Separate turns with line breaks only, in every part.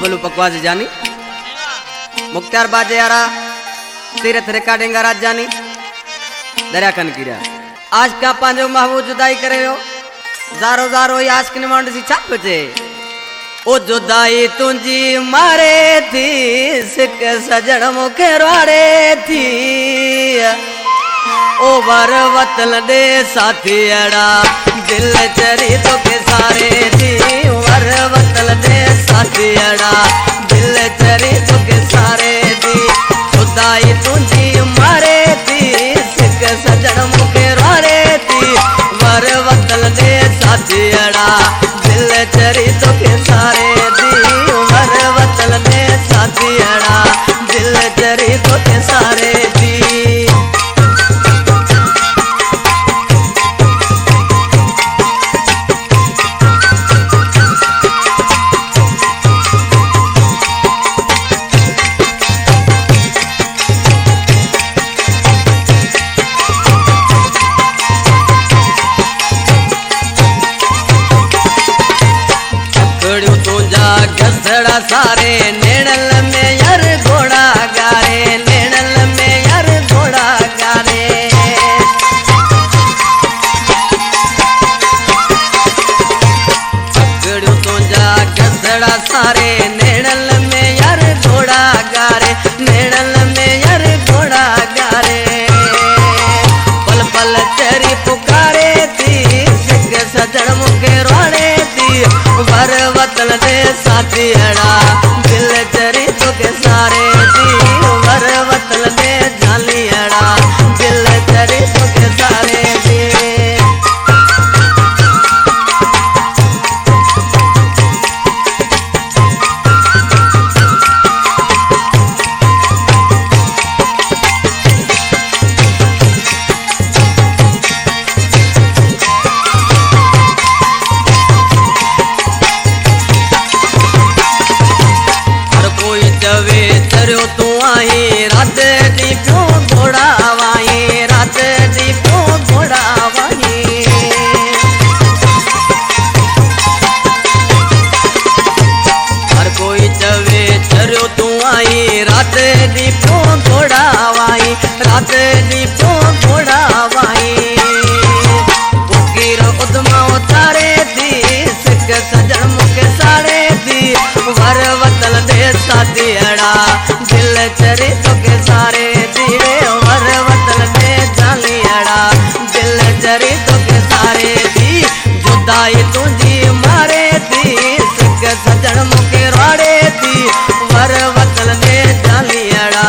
बबलू पकवाज जानी मुख्तार बाजे यारा तीरथ रिकॉर्डिंग राज जानी दरिया कन किरा आज का पांजो महबूब जुदाई करे हो जारो जारो आज की निमांड सी छाप जे ओ जुदाई तुझी मारे थी सिक सजन मुखे रोड़े थी ओ वर वतल दे साथी अड़ा दिल चरी तो के सारे थी वर वतल दे साथी अड़ा दिल चरी तो के सारे थी जुदाई तुझी मारे थी सिक सजन मुखे रोड़े थी वर वतल दे साथी अड़ा दिल चरी तो के सारे थी वर वतल दे साथी अड़ा दिल चरी तो के सारे थी गसड़ा सारे नेड़ल में यार घोड़ा गारे नेड़ल में यार घोड़ा गारे पकड़ू तो जा गसड़ा सारे नेड़ल में यार घोड़ा गारे नेड़ल में यार घोड़ा गारे पल पल चरी पुकारे थी सिक सजन मुखे रोड़े थी वर वतन दे साथी अड़ा दिल चरी तो के सारे थी वर वतन दे जाली अड़ा दिल चरी तो के सारे थी चरो तू आई रात दी क्यों घोड़ा वाई रात दी क्यों घोड़ा वाई हर कोई चवे चरो तू आई रात दी क्यों घोड़ा वाई रात दी क्यों घोड़ा वाई उकीर उदमा उतारे थी सिक सजन मुके साड़े थी वर वतल दे साथी अड़ा दिल चरी तो के सारे दीवे वर वतल दे जाली अड़ा दिल चरी तो के सारे थी जुदाई तुझी मारे थी सिक सजन मुके रोड़े थी वर वतल दे जाली अड़ा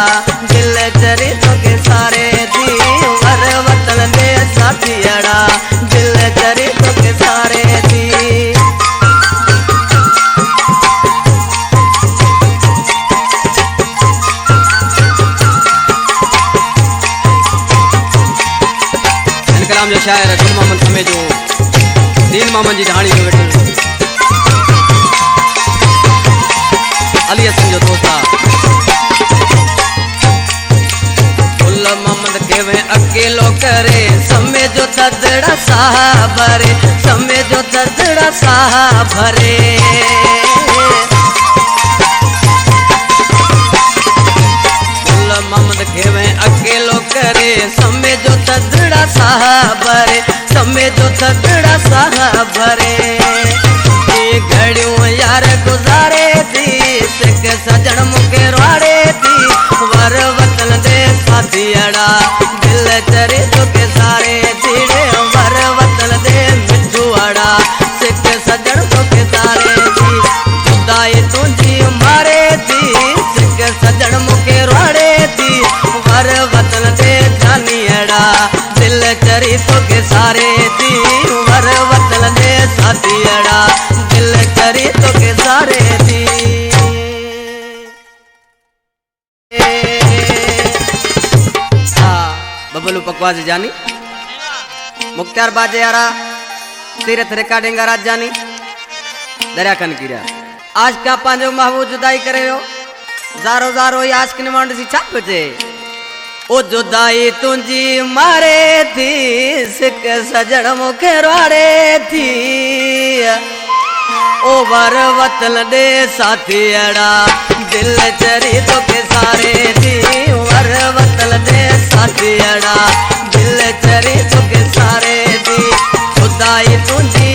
दिल चरी तो के सारे थी वर वतल दे साथी अड़ा दिल चरी तो के सारे थी जो शायर दिल मामन समय जो दिल मामन जी ढाणी जो बेटे अली हसन जो दोस्ता गुल मोहम्मद के वे अकेलो करे समय जो तदड़ा साहा भरे समय जो तदड़ा साहा भरे गुल मोहम्मद के वे अकेलो करे समय जो तदड़ा साहा भरे समय जो तगड़ा साहा भरे घड़ियों यार गुजारे थी सिक सजन मुके रोड़े थी वर वतन दे साथी अड़ा दिल चरे तो के सारे धीरे वर वतन दे मिठू अड़ा सिक सजन तो के सारे थी जुदाई तुझी मारे थी सिक सजन मुके रोड़े थी वर वतन दे जानी अड़ा दिल चरी तो के सारे थी वर वतल दे साथी अड़ा दिल चरी तो के सारे थी बबलू पकवाज जानी मुख्तार बाजे यारा तीरथ रिकॉर्डिंग राज जानी दरिया कन किरा आज का पांजो महबूब जुदाई करे हो जारो जारो आज की निमांड सी छाप जे ओ जुदाई तुझी मारे थी सिक सजन मुखे रोड़े थी ओ वर वतन दे साथियड़ा दिल चरी तो के सारे दी वर वतन दे साथियड़ा दिल चरी तो के सारे दी खुदाई तुझी